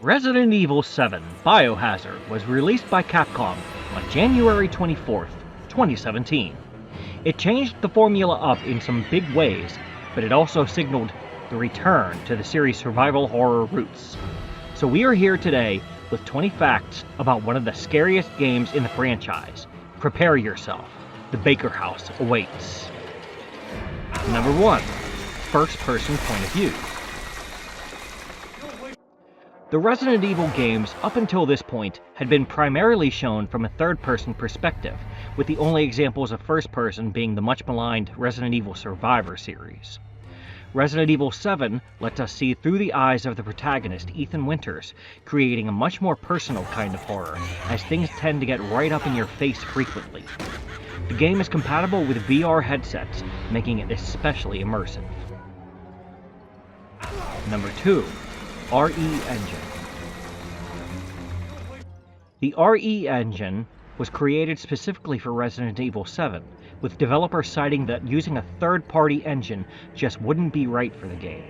Resident Evil 7 Biohazard was released by Capcom on January 24th, 2017. It changed the formula up in some big ways, but it also signaled the return to the series' survival horror roots. So we are here today with 20 facts about one of the scariest games in the franchise. Prepare yourself. The Baker House awaits. Number 1. First-person point of view. The Resident Evil games, up until this point, had been primarily shown from a third-person perspective, with the only examples of first-person being the much-maligned Resident Evil Survivor series. Resident Evil 7 lets us see through the eyes of the protagonist, Ethan Winters, creating a much more personal kind of horror, as things tend to get right up in your face frequently. The game is compatible with VR headsets, making it especially immersive. Number 2. RE Engine. The RE Engine was created specifically for Resident Evil 7, with developers citing that using a third-party engine just wouldn't be right for the game.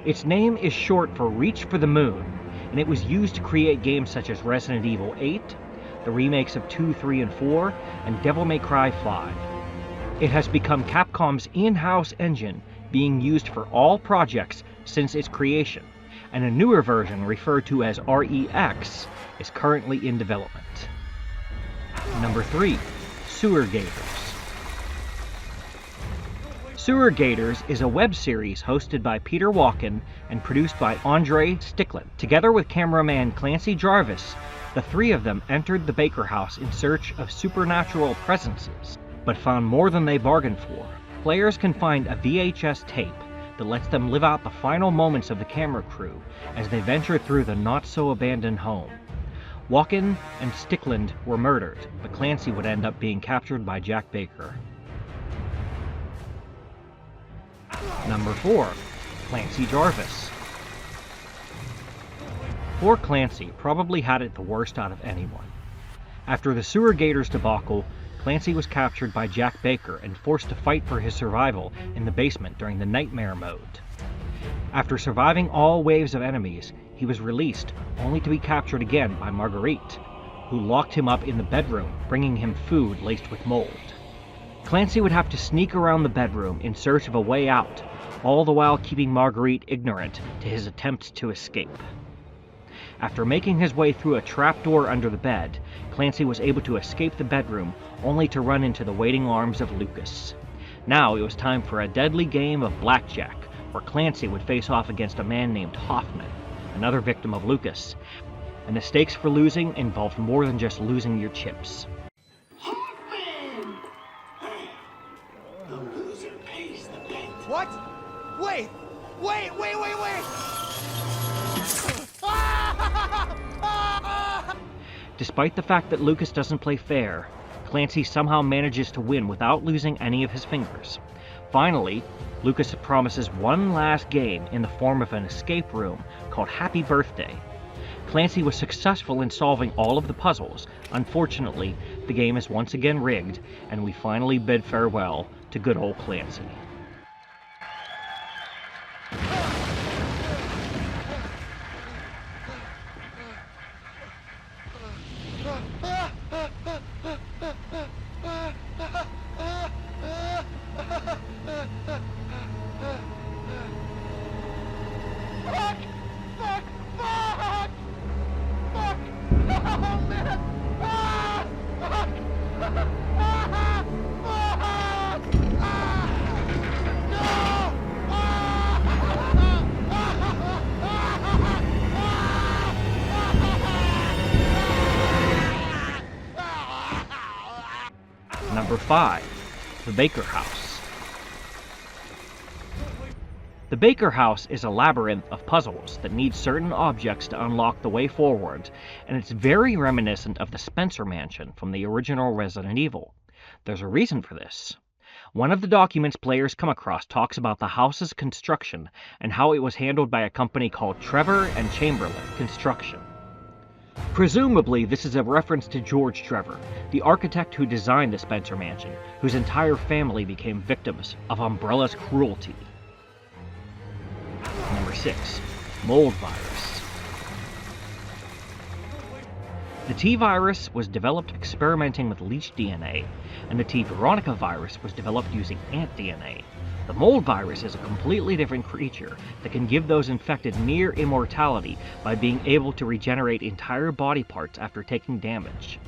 Its name is short for Reach for the Moon, and it was used to create games such as Resident Evil 8, the remakes of 2, 3, and 4, and Devil May Cry 5. It has become Capcom's in-house engine, being used for all projects since its creation, and a newer version referred to as REX is currently in development. Number 3. Sewer Gators. Sewer Gators is a web series hosted by Peter Walken and produced by Andre Stickland. Together with cameraman Clancy Jarvis, the three of them entered the Baker House in search of supernatural presences, but found more than they bargained for. Players can find a VHS tape that lets them live out the final moments of the camera crew as they venture through the not-so-abandoned home. Walken and Stickland were murdered, but Clancy would end up being captured by Jack Baker. Number 4. Clancy Jarvis. Poor Clancy probably had it the worst out of anyone. After the Sewer Gators debacle, Clancy was captured by Jack Baker and forced to fight for his survival in the basement during the Nightmare mode. After surviving all waves of enemies, he was released, only to be captured again by Marguerite, who locked him up in the bedroom, bringing him food laced with mold. Clancy would have to sneak around the bedroom in search of a way out, all the while keeping Marguerite ignorant to his attempts to escape. After making his way through a trapdoor under the bed, Clancy was able to escape the bedroom, only to run into the waiting arms of Lucas. Now it was time for a deadly game of blackjack, where Clancy would face off against a man named Hoffman, another victim of Lucas, and the stakes for losing involved more than just losing your chips. Hoffman! The loser pays the bet. What? Wait! Despite the fact that Lucas doesn't play fair, Clancy somehow manages to win without losing any of his fingers. Finally, Lucas promises one last game in the form of an escape room called Happy Birthday. Clancy was successful in solving all of the puzzles. Unfortunately, the game is once again rigged, and we finally bid farewell to good old Clancy. Number 5. The Baker House. The Baker House is a labyrinth of puzzles that need certain objects to unlock the way forward, and it's very reminiscent of the Spencer Mansion from the original Resident Evil. There's a reason for this. One of the documents players come across talks about the house's construction and how it was handled by a company called Trevor and Chamberlain Construction. Presumably, this is a reference to George Trevor, the architect who designed the Spencer Mansion, whose entire family became victims of Umbrella's cruelty. Number 6. Mold virus. The T virus was developed experimenting with leech DNA, and the T Veronica virus was developed using ant DNA. The mold virus is a completely different creature that can give those infected near immortality by being able to regenerate entire body parts after taking damage.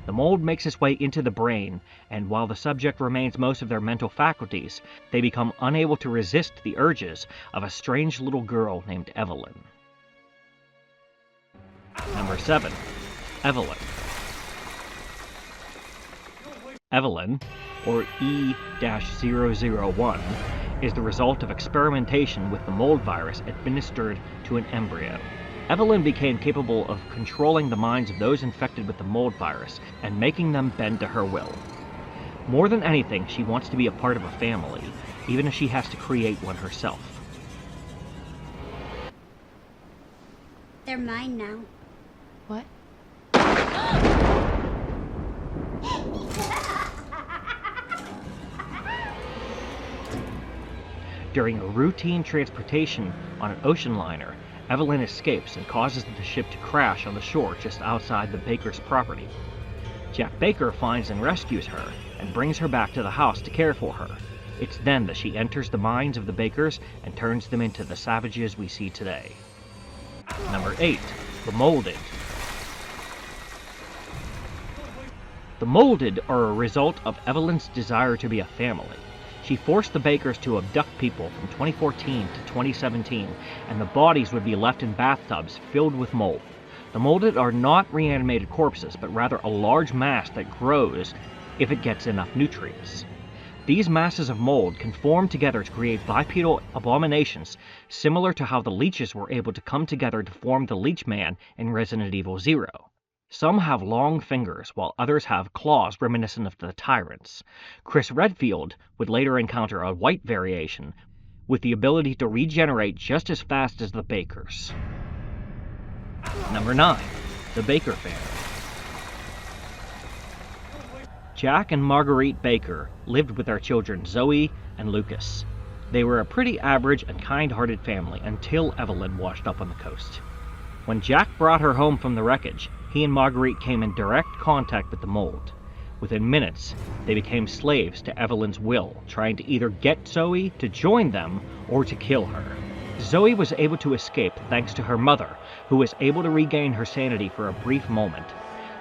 The mold makes its way into the brain, and while the subject remains most of their mental faculties, they become unable to resist the urges of a strange little girl named Evelyn. Number 7. Evelyn. Evelyn, or E-001, is the result of experimentation with the mold virus administered to an embryo. Evelyn became capable of controlling the minds of those infected with the mold virus and making them bend to her will. More than anything, she wants to be a part of a family, even if she has to create one herself. They're mine now. What? During a routine transportation on an ocean liner, Evelyn escapes and causes the ship to crash on the shore just outside the Bakers' property. Jack Baker finds and rescues her and brings her back to the house to care for her. It's then that she enters the minds of the Bakers and turns them into the savages we see today. Number 8. The Molded. The Molded are a result of Evelyn's desire to be a family. She forced the Bakers to abduct people from 2014 to 2017, and the bodies would be left in bathtubs filled with mold. The molded are not reanimated corpses, but rather a large mass that grows if it gets enough nutrients. These masses of mold can form together to create bipedal abominations, similar to how the leeches were able to come together to form the Leech Man in Resident Evil 0. Some have long fingers, while others have claws reminiscent of the Tyrants. Chris Redfield would later encounter a white variation, with the ability to regenerate just as fast as the Bakers. Number 9. The Baker family. Jack and Marguerite Baker lived with their children Zoe and Lucas. They were a pretty average and kind-hearted family until Evelyn washed up on the coast. When Jack brought her home from the wreckage, he and Marguerite came in direct contact with the mold. Within minutes, they became slaves to Evelyn's will, trying to either get Zoe to join them or to kill her. Zoe was able to escape thanks to her mother, who was able to regain her sanity for a brief moment.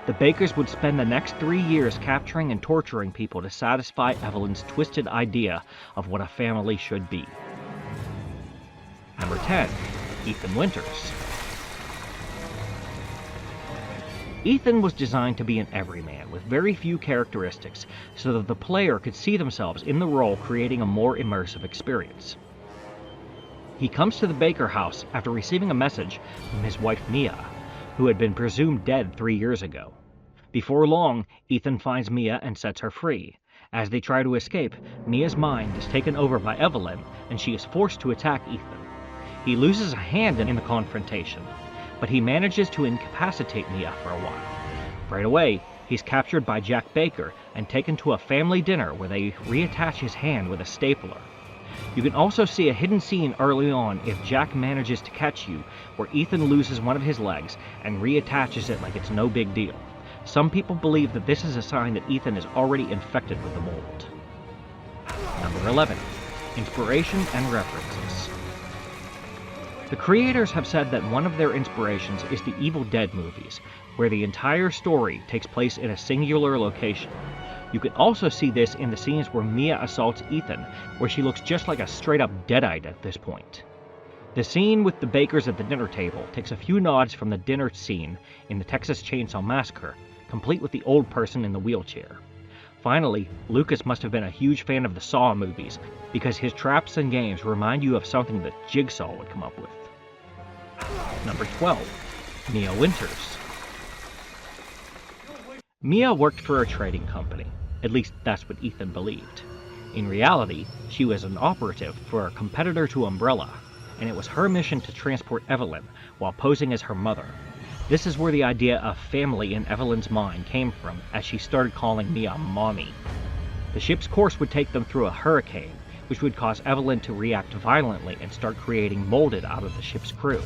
The Bakers would spend the next 3 years capturing and torturing people to satisfy Evelyn's twisted idea of what a family should be. Number 10. Ethan Winters. Ethan was designed to be an everyman with very few characteristics so that the player could see themselves in the role, creating a more immersive experience. He comes to the Baker house after receiving a message from his wife Mia, who had been presumed dead 3 years ago. Before long, Ethan finds Mia and sets her free. As they try to escape, Mia's mind is taken over by Evelyn, and she is forced to attack Ethan. He loses a hand in the confrontation, but he manages to incapacitate Mia for a while. Right away, he's captured by Jack Baker and taken to a family dinner where they reattach his hand with a stapler. You can also see a hidden scene early on if Jack manages to catch you, where Ethan loses one of his legs and reattaches it like it's no big deal. Some people believe that this is a sign that Ethan is already infected with the mold. Number 11. Inspiration and references. The creators have said that one of their inspirations is the Evil Dead movies, where the entire story takes place in a singular location. You can also see this in the scenes where Mia assaults Ethan, where she looks just like a straight-up deadite at this point. The scene with the Bakers at the dinner table takes a few nods from the dinner scene in the Texas Chainsaw Massacre, complete with the old person in the wheelchair. Finally, Lucas must have been a huge fan of the Saw movies, because his traps and games remind you of something that Jigsaw would come up with. Number 12. Mia Winters. Mia worked for a trading company. At least that's what Ethan believed. In reality, she was an operative for a competitor to Umbrella, and it was her mission to transport Evelyn while posing as her mother. This is where the idea of family in Evelyn's mind came from, as she started calling Mia Mommy. The ship's course would take them through a hurricane, which would cause Evelyn to react violently and start creating molded out of the ship's crew.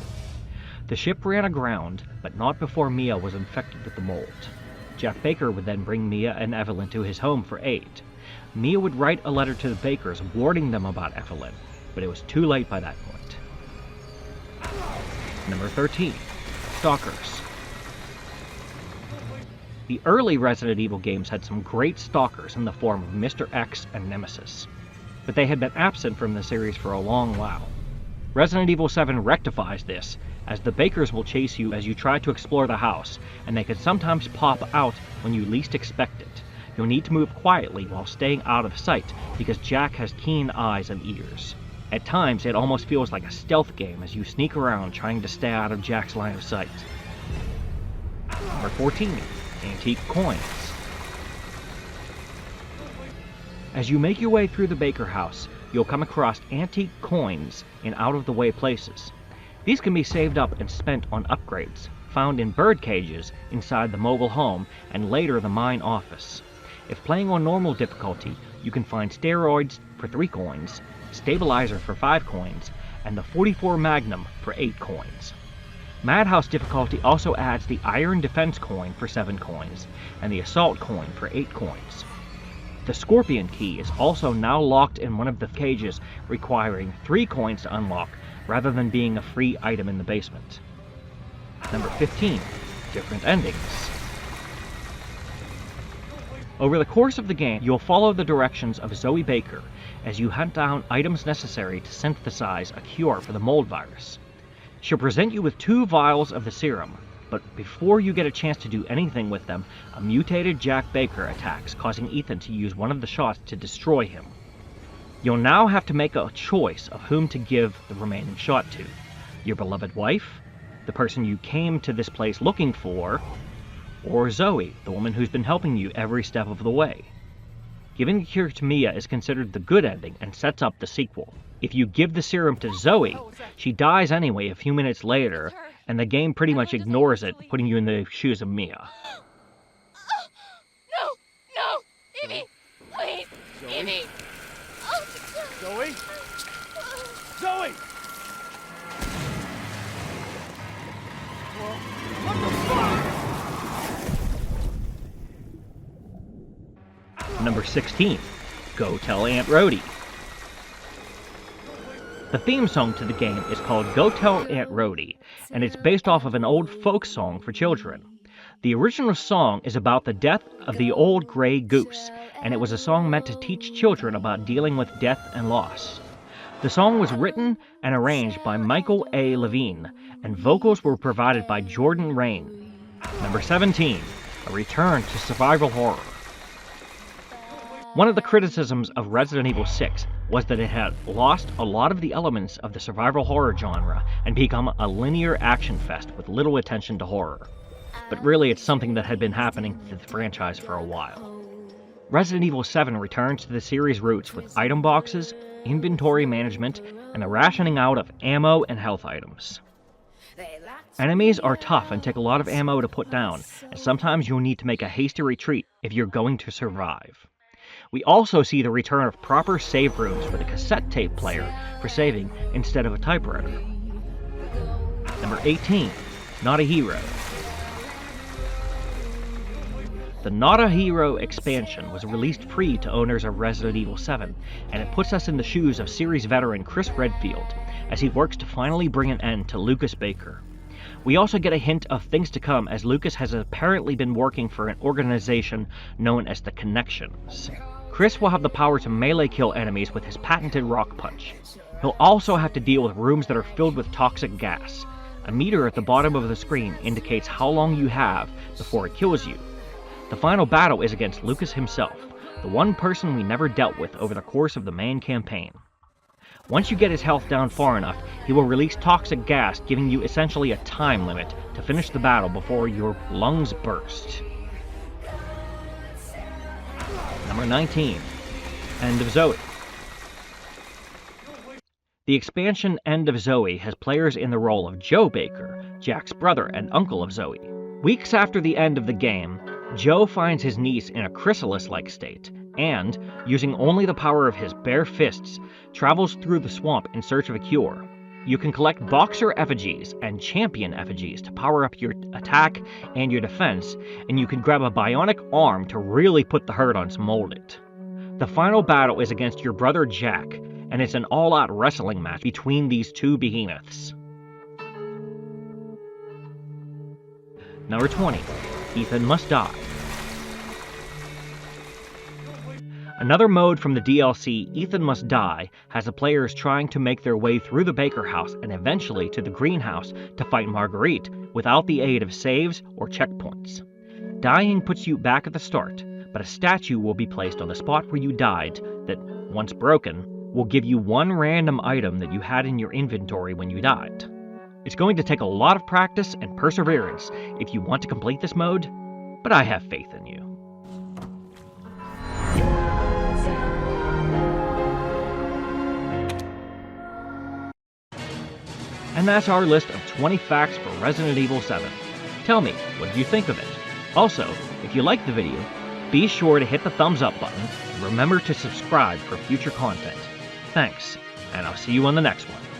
The ship ran aground, but not before Mia was infected with the mold. Jack Baker would then bring Mia and Evelyn to his home for aid. Mia would write a letter to the Bakers warning them about Evelyn, but it was too late by that point. Number 13. Stalkers. The early Resident Evil games had some great stalkers in the form of Mr. X and Nemesis, but they had been absent from the series for a long while. Resident Evil 7 rectifies this, as the Bakers will chase you as you try to explore the house, and they can sometimes pop out when you least expect it. You'll need to move quietly while staying out of sight, because Jack has keen eyes and ears. At times, it almost feels like a stealth game as you sneak around trying to stay out of Jack's line of sight. Number 14. Antique coins. As you make your way through the Baker house, you'll come across antique coins in out-of-the-way places. These can be saved up and spent on upgrades, found in bird cages inside the mobile home and later the mine office. If playing on normal difficulty, you can find steroids for 3 coins, stabilizer for 5 coins, and the 44 Magnum for 8 coins. Madhouse difficulty also adds the Iron Defense coin for 7 coins, and the Assault coin for 8 coins. The Scorpion key is also now locked in one of the cages, requiring 3 coins to unlock, rather than being a free item in the basement. Number 15. Different endings. Over the course of the game, you'll follow the directions of Zoe Baker as you hunt down items necessary to synthesize a cure for the mold virus. She'll present you with 2 vials of the serum, but before you get a chance to do anything with them, a mutated Jack Baker attacks, causing Ethan to use one of the shots to destroy him. You'll now have to make a choice of whom to give the remaining shot to. Your beloved wife, the person you came to this place looking for, or Zoe, the woman who's been helping you every step of the way. Giving the cure to Mia is considered the good ending and sets up the sequel. If you give the serum to Zoe, she dies anyway a few minutes later, and the game pretty much ignores it, putting you in the shoes of Mia. No! Evie! Please! Evie! Zoe? Zoe! What the fuck? Number 16. Go Tell Aunt Rhody. The theme song to the game is called Go Tell Aunt Rhody, and it's based off of an old folk song for children. The original song is about the death of the old gray goose, and it was a song meant to teach children about dealing with death and loss. The song was written and arranged by Michael A. Levine, and vocals were provided by Jordan Rain. Number 17. A return to survival horror. One of the criticisms of Resident Evil 6 was that it had lost a lot of the elements of the survival horror genre and become a linear action fest with little attention to horror. But really, it's something that had been happening to the franchise for a while. Resident Evil 7 returns to the series' roots with item boxes, inventory management, and the rationing out of ammo and health items. Enemies are tough and take a lot of ammo to put down, and sometimes you'll need to make a hasty retreat if you're going to survive. We also see the return of proper save rooms with a cassette tape player for saving instead of a typewriter. Number 18. Not a Hero. The Not a Hero expansion was released free to owners of Resident Evil 7, and it puts us in the shoes of series veteran Chris Redfield as he works to finally bring an end to Lucas Baker. We also get a hint of things to come as Lucas has apparently been working for an organization known as the Connections. Chris will have the power to melee kill enemies with his patented rock punch. He'll also have to deal with rooms that are filled with toxic gas. A meter at the bottom of the screen indicates how long you have before it kills you. The final battle is against Lucas himself, the one person we never dealt with over the course of the main campaign. Once you get his health down far enough, he will release toxic gas, giving you essentially a time limit to finish the battle before your lungs burst. Number 19. End of Zoe. The expansion End of Zoe has players in the role of Joe Baker, Jack's brother and uncle of Zoe. Weeks after the end of the game, Joe finds his niece in a chrysalis-like state, and, using only the power of his bare fists, travels through the swamp in search of a cure. You can collect boxer effigies and champion effigies to power up your attack and your defense, and you can grab a bionic arm to really put the hurt on Smoldit. The final battle is against your brother Jack, and it's an all-out wrestling match between these two behemoths. Number 20. Ethan Must Die. Another mode from the DLC, Ethan Must Die, has the players trying to make their way through the Baker house and eventually to the greenhouse to fight Marguerite without the aid of saves or checkpoints. Dying puts you back at the start, but a statue will be placed on the spot where you died that, once broken, will give you one random item that you had in your inventory when you died. It's going to take a lot of practice and perseverance if you want to complete this mode, but I have faith in you. And that's our list of 20 facts for Resident Evil 7. Tell me, what did you think of it? Also, if you liked the video, be sure to hit the thumbs up button and remember to subscribe for future content. Thanks, and I'll see you on the next one.